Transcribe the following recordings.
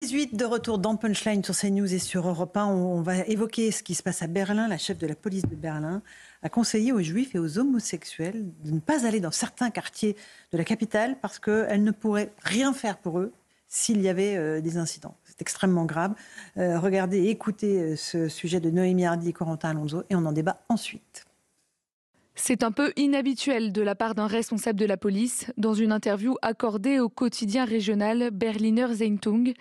18 de retour dans Punchline sur CNews et sur Europe 1. On va évoquer ce qui se passe à Berlin. La chef de la police de Berlin a conseillé aux juifs et aux homosexuels de ne pas aller dans certains quartiers de la capitale parce qu'elle ne pourrait rien faire pour eux s'il y avait des incidents. C'est extrêmement grave. Regardez et écoutez ce sujet de Noémie Hardy et Corentin Alonso et on en débat ensuite. C'est un peu inhabituel de la part d'un responsable de la police. Dans une interview accordée au quotidien régional Berliner Zeitung,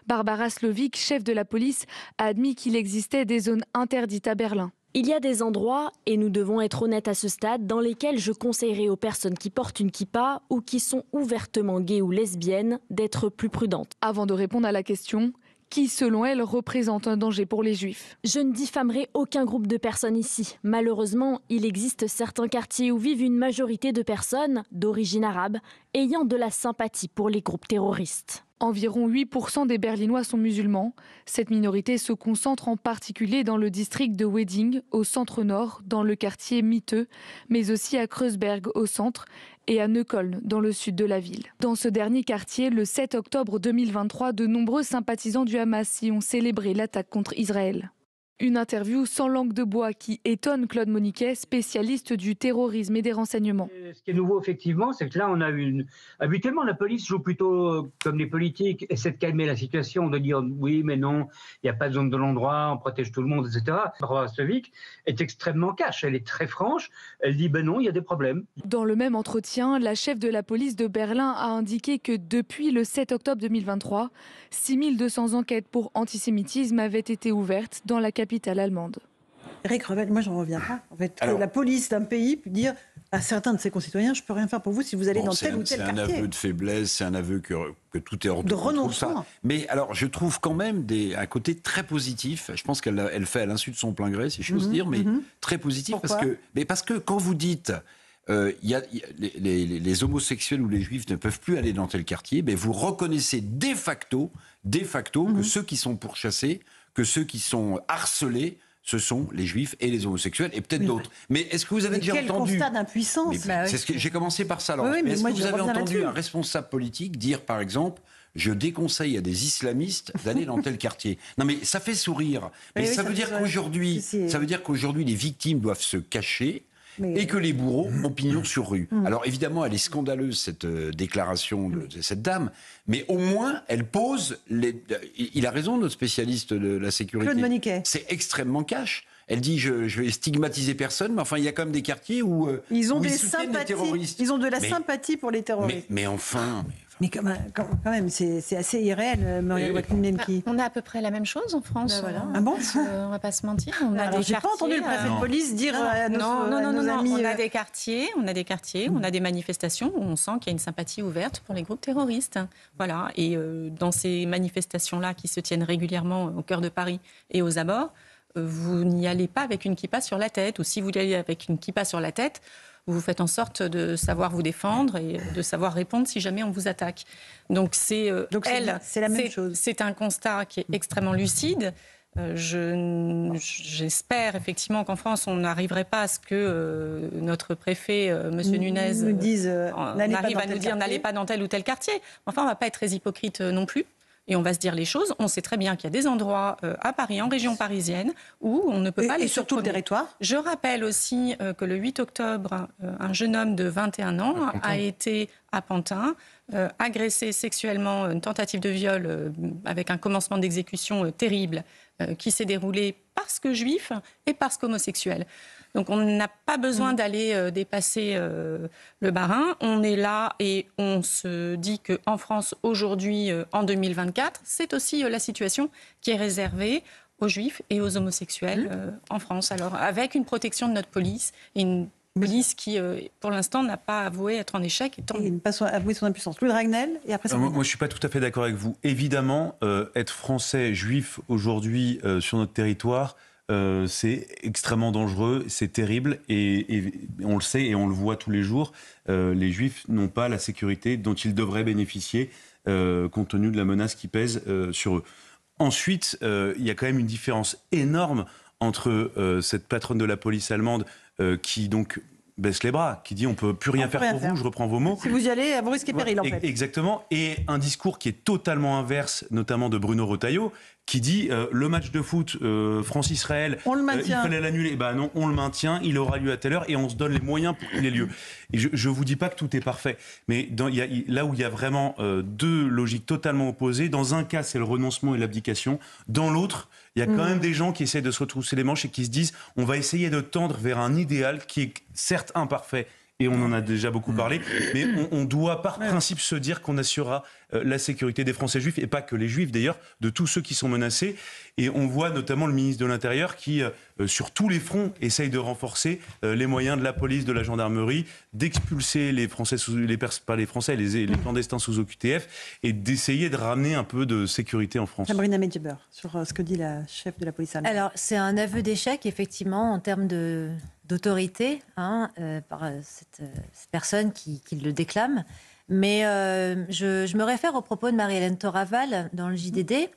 Barbara Slowik, chef de la police, a admis qu'il existait des zones interdites à Berlin. Il y a des endroits, et nous devons être honnêtes à ce stade, dans lesquels je conseillerais aux personnes qui portent une kippa ou qui sont ouvertement gays ou lesbiennes d'être plus prudentes. Avant de répondre à la question, qui, selon elle, représente un danger pour les juifs? Je ne diffamerai aucun groupe de personnes ici. Malheureusement, il existe certains quartiers où vivent une majorité de personnes d'origine arabe ayant de la sympathie pour les groupes terroristes. Environ 8% des Berlinois sont musulmans. Cette minorité se concentre en particulier dans le district de Wedding, au centre-nord, dans le quartier Mitte, mais aussi à Kreuzberg, au centre, et à Neukölln, dans le sud de la ville. Dans ce dernier quartier, le 7 octobre 2023, de nombreux sympathisants du Hamas y ont célébré l'attaque contre Israël. Une interview sans langue de bois qui étonne Claude Moniquet, spécialiste du terrorisme et des renseignements. Ce qui est nouveau, effectivement, c'est que là, on a habituellement, la police joue plutôt comme les politiques, essaie de calmer la situation, de dire oui, mais non, il n'y a pas de zone de non-droit, on protège tout le monde, etc. Barbara Slowik est extrêmement cash, elle est très franche, elle dit ben non, il y a des problèmes. Dans le même entretien, la chef de la police de Berlin a indiqué que depuis le 7 octobre 2023, 6200 enquêtes pour antisémitisme avaient été ouvertes dans la capitale allemande. Eric Revel, moi j'en reviens pas. En fait, que la police d'un pays peut dire à certains de ses concitoyens, je peux rien faire pour vous si vous allez dans tel ou tel quartier. C'est un aveu de faiblesse, c'est un aveu que tout est hors de renoncement. Mais alors, je trouve quand même un côté très positif. Je pense qu'elle fait à l'insu de son plein gré, si j'ose dire, mais très positif. Pourquoi ? Parce que quand vous dites les homosexuels ou les juifs ne peuvent plus aller dans tel quartier, mais vous reconnaissez de facto que ceux qui sont pourchassés, que ceux qui sont harcelés, ce sont les juifs et les homosexuels et peut-être d'autres. Mais est-ce que vous avez déjà entendu... Quel constat d'impuissance. C'est ce que j'ai commencé par ça. Alors, est-ce que vous avez entendu un responsable politique dire, par exemple, je déconseille à des islamistes d'aller dans tel quartier? Non, mais ça fait sourire. Mais ça veut dire qu'aujourd'hui, les victimes doivent se cacher. Et que les bourreaux ont pignon sur rue. Alors évidemment, elle est scandaleuse, cette déclaration de cette dame, mais au moins, elle pose... Il a raison, notre spécialiste de la sécurité. Claude Moniquet. C'est extrêmement cash. Elle dit, je vais stigmatiser personne, mais enfin, il y a quand même des quartiers où ils ont où des soutiennent les terroristes. Ils ont de la sympathie pour les terroristes. Mais enfin... Mais quand même, c'est assez irréel, Muriel Wadman-Memki. On a à peu près la même chose en France. Voilà. Ah bon On va pas se mentir. On a des j'ai pas entendu le préfet de police dire à nos amis... On a des quartiers, on a des manifestations où on sent qu'il y a une sympathie ouverte pour les groupes terroristes. Voilà. Et dans ces manifestations-là qui se tiennent régulièrement au cœur de Paris et aux abords, vous n'y allez pas avec une kippa sur la tête. Ou si vous y allez avec une kippa sur la tête, vous faites en sorte de savoir vous défendre et de savoir répondre si jamais on vous attaque. Donc c'est la même chose. C'est un constat qui est extrêmement lucide. J'espère effectivement qu'en France, on n'arriverait pas à ce que notre préfet, M. Nunez, arrive à nous dire n'allez pas dans tel ou tel quartier. Enfin, on ne va pas être très hypocrite non plus. Et on va se dire les choses. On sait très bien qu'il y a des endroits à Paris, en région parisienne, où on ne peut pas aller sur tout le territoire. Je rappelle aussi que le 8 octobre, un jeune homme de 21 ans a été à Pantin, agressé sexuellement, une tentative de viol avec un commencement d'exécution terrible qui s'est déroulé parce que juif et parce qu'homosexuel. Donc on n'a pas besoin d'aller dépasser le Bas-Rhin. On est là et on se dit qu'en France, aujourd'hui, en 2024, c'est aussi la situation qui est réservée aux juifs et aux homosexuels en France. Alors avec une protection de notre police et une police qui, pour l'instant, n'a pas avoué être en échec. Et il n'a pas avoué son impuissance. Louis Ragnel, et après ça... Moi, je ne suis pas tout à fait d'accord avec vous. Évidemment, être français, juif, aujourd'hui, sur notre territoire... c'est extrêmement dangereux, c'est terrible et on le sait et on le voit tous les jours. Les Juifs n'ont pas la sécurité dont ils devraient bénéficier compte tenu de la menace qui pèse sur eux. Ensuite, il y a quand même une différence énorme entre cette patronne de la police allemande qui donc baisse les bras, qui dit on peut plus rien faire pour vous, je reprends vos mots. Si vous y allez, vous risquez péril en fait. Exactement, et un discours qui est totalement inverse, notamment de Bruno Retailleau, qui dit le match de foot France-Israël, il fallait l'annuler. Non, on le maintient, il aura lieu à telle heure et on se donne les moyens pour qu'il ait lieu. Et je vous dis pas que tout est parfait, mais là où il y a vraiment deux logiques totalement opposées, dans un cas c'est le renoncement et l'abdication, dans l'autre il y a quand même des gens qui essaient de se retrousser les manches et qui se disent on va essayer de tendre vers un idéal qui est certes imparfait. Et on en a déjà beaucoup parlé, mais on doit par principe se dire qu'on assurera la sécurité des Français juifs, et pas que les juifs d'ailleurs, de tous ceux qui sont menacés. Et on voit notamment le ministre de l'Intérieur qui, sur tous les fronts, essaye de renforcer les moyens de la police, de la gendarmerie, d'expulser les Français, les clandestins sous OQTF, et d'essayer de ramener un peu de sécurité en France. Sabrina Medjeber, sur ce que dit la chef de la police allemande. Alors, c'est un aveu d'échec, effectivement, en termes d'autorité par cette personne qui le déclame. Mais je me réfère aux propos de Marie-Hélène Toraval dans le JDD,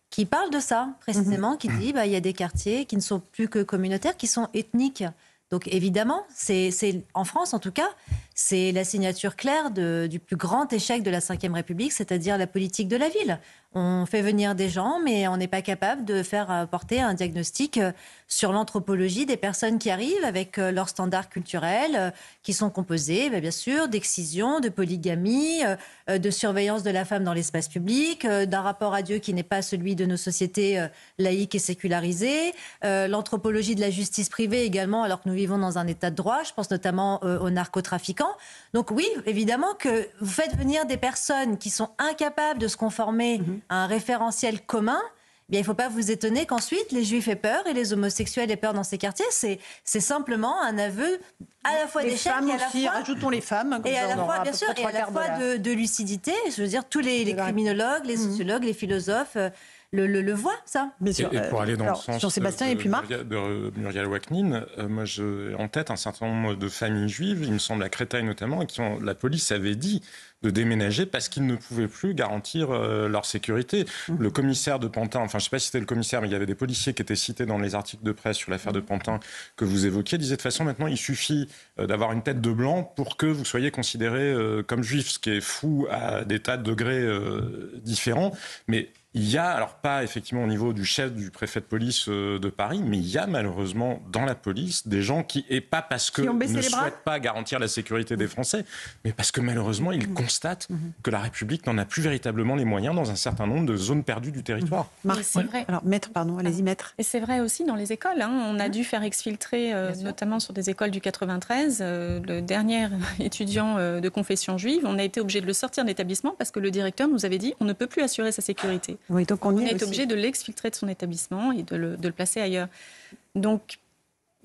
qui parle de ça, précisément, qui dit il y a des quartiers qui ne sont plus que communautaires, qui sont ethniques. Donc évidemment, c'est en France en tout cas, c'est la signature claire du plus grand échec de la Ve République, c'est-à-dire la politique de la ville. On fait venir des gens, mais on n'est pas capable de faire porter un diagnostic sur l'anthropologie des personnes qui arrivent avec leurs standards culturels qui sont composés, bien sûr, d'excision, de polygamie, de surveillance de la femme dans l'espace public, d'un rapport à Dieu qui n'est pas celui de nos sociétés laïques et sécularisées, l'anthropologie de la justice privée également, alors que nous vivons dans un état de droit. Je pense notamment aux narcotrafiquants. Donc oui, évidemment que vous faites venir des personnes qui sont incapables de se conformer à un référentiel commun. Bien, il ne faut pas vous étonner qu'ensuite les juifs aient peur et les homosexuels aient peur dans ces quartiers. C'est simplement un aveu à la fois d'échec et à la fois... Rajoutons les femmes. Et à la fois, bien sûr, et à la fois de lucidité. Je veux dire, tous les criminologues, les sociologues, les philosophes... Le voit, ça. Bien sûr. Et pour aller dans le sens Jean-Sébastien et puis Marc. de Muriel Waknin, moi j'ai en tête un certain nombre de familles juives, il me semble à Créteil notamment, et la police avait dit de déménager parce qu'ils ne pouvaient plus garantir leur sécurité. Le commissaire de Pantin, enfin je ne sais pas si c'était le commissaire, mais il y avait des policiers qui étaient cités dans les articles de presse sur l'affaire de Pantin que vous évoquiez, disait de toute façon maintenant il suffit d'avoir une tête de blanc pour que vous soyez considéré comme juif, ce qui est fou à des tas de degrés différents, mais il y a, alors pas effectivement au niveau du chef du préfet de police de Paris, mais il y a malheureusement dans la police des gens qui, et pas parce qu'ils ne souhaitent pas garantir la sécurité des Français, mais parce que malheureusement ils constatent que la République n'en a plus véritablement les moyens dans un certain nombre de zones perdues du territoire. Marc, c'est vrai. Alors maître, pardon, allez-y maître. Et c'est vrai aussi dans les écoles. On a dû faire exfiltrer, notamment sur des écoles du 93, le dernier étudiant de confession juive. On a été obligé de le sortir de l'établissement parce que le directeur nous avait dit on ne peut plus assurer sa sécurité. Oui, donc on est obligé de l'exfiltrer de son établissement et de le placer ailleurs. Donc,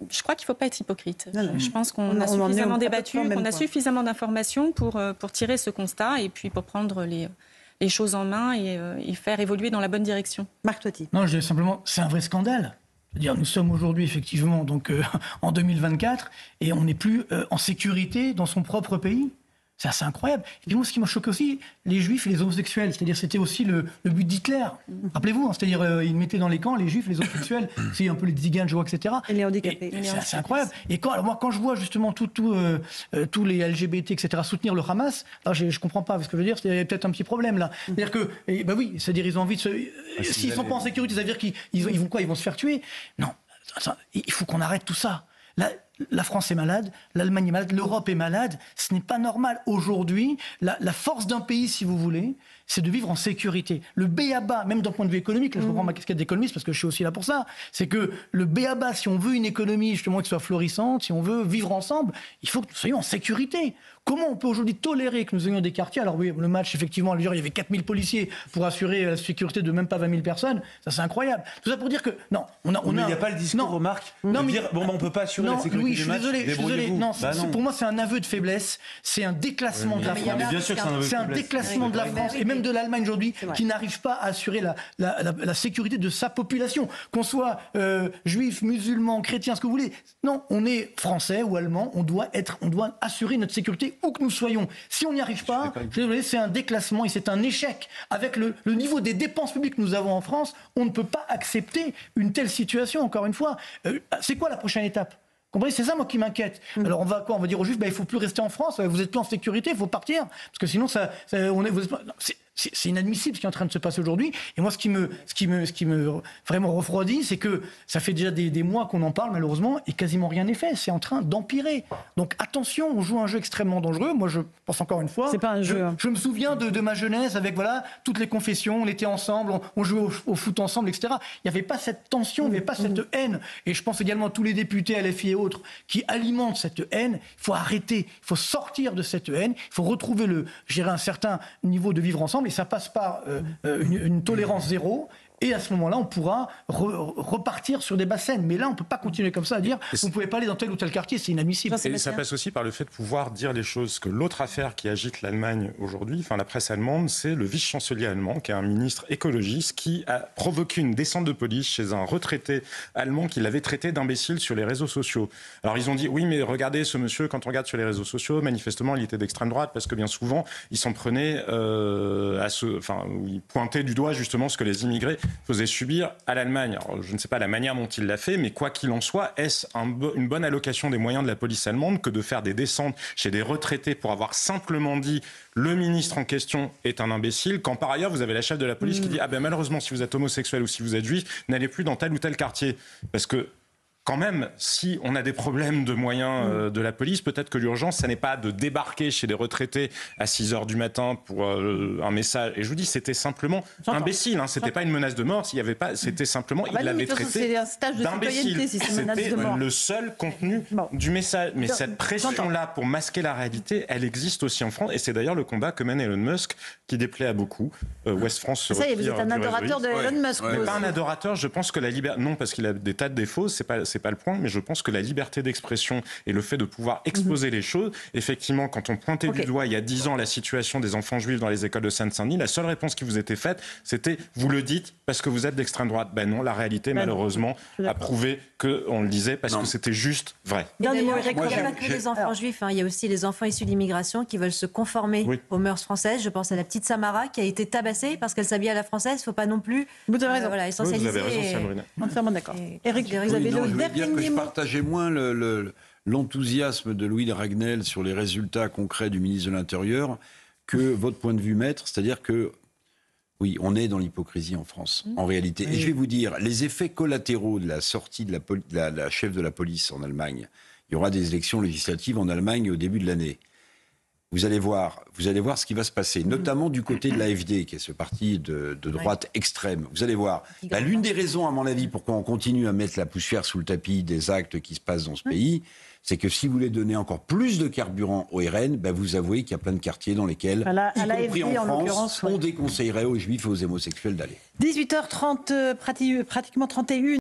je crois qu'il ne faut pas être hypocrite. Je pense qu'on a suffisamment débattu, qu'on a suffisamment d'informations pour tirer ce constat et puis pour prendre les choses en main et faire évoluer dans la bonne direction. Marc Toiti. Non, je dirais simplement, c'est un vrai scandale. C'est-à-dire, nous sommes aujourd'hui effectivement donc, en 2024 et on n'est plus en sécurité dans son propre pays. C'est assez incroyable. Et puis moi, ce qui m'a choqué aussi, les juifs et les homosexuels. C'est-à-dire, c'était aussi le but d'Hitler. Rappelez-vous, c'est-à-dire, il mettait dans les camps les juifs, les homosexuels, c'est un peu les tziganes, je vois, etc. Et les handicapés. C'est assez incroyable. Et quand je vois justement tous les LGBT, etc., soutenir le Hamas, là, je ne comprends pas. Ce que je veux dire, c'est peut-être un petit problème, là. C'est-à-dire que, oui, c'est-à-dire, ils ont envie de se... S'ils ne sont pas en sécurité, ça veut dire qu'ils vont quoi? Ils vont se faire tuer? Non. Il faut qu'on arrête tout ça. La France est malade, l'Allemagne est malade, l'Europe est malade. Ce n'est pas normal. Aujourd'hui, la force d'un pays, si vous voulez, c'est de vivre en sécurité. Le b.a.-ba, même d'un point de vue économique, là, je reprends ma casquette d'économiste parce que je suis aussi là pour ça, c'est que le b.a.-ba, si on veut une économie justement qui soit florissante, si on veut vivre ensemble, il faut que nous soyons en sécurité. Comment on peut aujourd'hui tolérer que nous ayons des quartiers? Alors oui, le match, effectivement, il y avait 4000 policiers pour assurer la sécurité de même pas 20 000 personnes. Ça, c'est incroyable. Tout ça pour dire que... Non, il n'y a pas le discours, Marc, de dire, on ne peut pas assurer la sécurité des matchs, désolé. Non, pour moi, c'est un aveu de faiblesse. C'est un déclassement de la France. Mais bien sûr que c'est un déclassement de la France et même de l'Allemagne aujourd'hui qui n'arrive pas à assurer la sécurité de sa population. Qu'on soit juif, musulman, chrétien, ce que vous voulez. Non, on est français ou allemand. On doit assurer notre sécurité où que nous soyons. Si on n'y arrive pas, désolé, c'est un déclassement et c'est un échec. Avec le niveau des dépenses publiques que nous avons en France, on ne peut pas accepter une telle situation, encore une fois. C'est quoi la prochaine étape ? Comprenez, c'est ça moi qui m'inquiète. Alors on va dire aux Juifs, il faut plus rester en France, vous êtes plus en sécurité, il faut partir, parce que sinon c'est inadmissible ce qui est en train de se passer aujourd'hui. Et moi, ce qui me vraiment refroidit, c'est que ça fait déjà des mois qu'on en parle, malheureusement, et quasiment rien n'est fait. C'est en train d'empirer. Donc attention, on joue un jeu extrêmement dangereux. Moi, je pense encore une fois. C'est pas un jeu. Je me souviens de ma jeunesse avec toutes les confessions, on était ensemble, on jouait au foot ensemble, etc. Il n'y avait pas cette tension, il n'y avait pas cette haine. Et je pense également à tous les députés LFI et autres qui alimentent cette haine. Il faut arrêter, il faut sortir de cette haine, il faut retrouver un certain niveau de vivre ensemble. Et ça passe par une tolérance zéro. Et à ce moment-là, on pourra repartir sur des bassines. Mais là, on ne peut pas continuer comme ça à dire vous ne pouvez pas aller dans tel ou tel quartier, c'est inadmissible. Et ça passe aussi par le fait de pouvoir dire les choses. Que l'autre affaire qui agite l'Allemagne aujourd'hui, enfin la presse allemande, c'est le vice-chancelier allemand, qui est un ministre écologiste, qui a provoqué une descente de police chez un retraité allemand qui l'avait traité d'imbécile sur les réseaux sociaux. Alors ils ont dit oui, mais regardez ce monsieur, quand on regarde sur les réseaux sociaux, manifestement il était d'extrême droite, parce que bien souvent il s'en prenait il pointait du doigt justement ce que les immigrés faisait subir à l'Allemagne. Alors, je ne sais pas la manière dont il l'a fait, mais quoi qu'il en soit, est-ce une bonne allocation des moyens de la police allemande que de faire des descentes chez des retraités pour avoir simplement dit le ministre en question est un imbécile, quand par ailleurs vous avez la chef de la police qui dit malheureusement si vous êtes homosexuel ou si vous êtes juif, n'allez plus dans tel ou tel quartier. Parce que quand même, si on a des problèmes de moyens de la police, peut-être que l'urgence, ça n'est pas de débarquer chez des retraités à 6h du matin pour un message. Et je vous dis, c'était simplement imbécile. Hein. C'était pas une menace de mort. S'il y avait pas, c'était simplement, il l'avait traité d'imbécile. C'était le seul contenu du message. Mais cette pression-là pour masquer la réalité, elle existe aussi en France. Et c'est d'ailleurs le combat que mène Elon Musk, qui déplaît à beaucoup. West France se retire. Ça y est, vous êtes un adorateur de Elon Musk. Mais pas un adorateur. Je pense que la liberté, non, parce qu'il a des tas de défauts. C'est pas le point, mais je pense que la liberté d'expression et le fait de pouvoir exposer les choses, effectivement, quand on pointait du doigt il y a 10 ans la situation des enfants juifs dans les écoles de Seine-Saint-Denis, la seule réponse qui vous était faite, c'était vous le dites parce que vous êtes d'extrême droite. Ben non, la réalité, malheureusement, a prouvé qu'on le disait parce que c'était juste vrai. Il n'y a pas que les enfants juifs, il y a aussi les enfants issus de l'immigration qui veulent se conformer aux mœurs françaises. Je pense à la petite Samara qui a été tabassée parce qu'elle s'habille à la française. Il ne faut pas non plus essentialiser. Vous avez raison, Sabrina. Entièrement d'accord. Éric, vous avez je partageais moins l'enthousiasme de Louis de Ragnel sur les résultats concrets du ministre de l'Intérieur que votre point de vue maître, c'est-à-dire que oui, on est dans l'hypocrisie en France, en réalité. Et je vais vous dire, les effets collatéraux de la sortie de la chef de la police en Allemagne, il y aura des élections législatives en Allemagne au début de l'année. Vous allez voir ce qui va se passer, notamment du côté de l'AfD, qui est ce parti de droite extrême. Vous allez voir. L'une des raisons, à mon avis, pourquoi on continue à mettre la poussière sous le tapis des actes qui se passent dans ce pays, c'est que si vous voulez donner encore plus de carburant au RN, vous avouez qu'il y a plein de quartiers dans lesquels, y compris en France, on déconseillerait aux juifs et aux homosexuels d'aller. 18h30, pratiquement 31.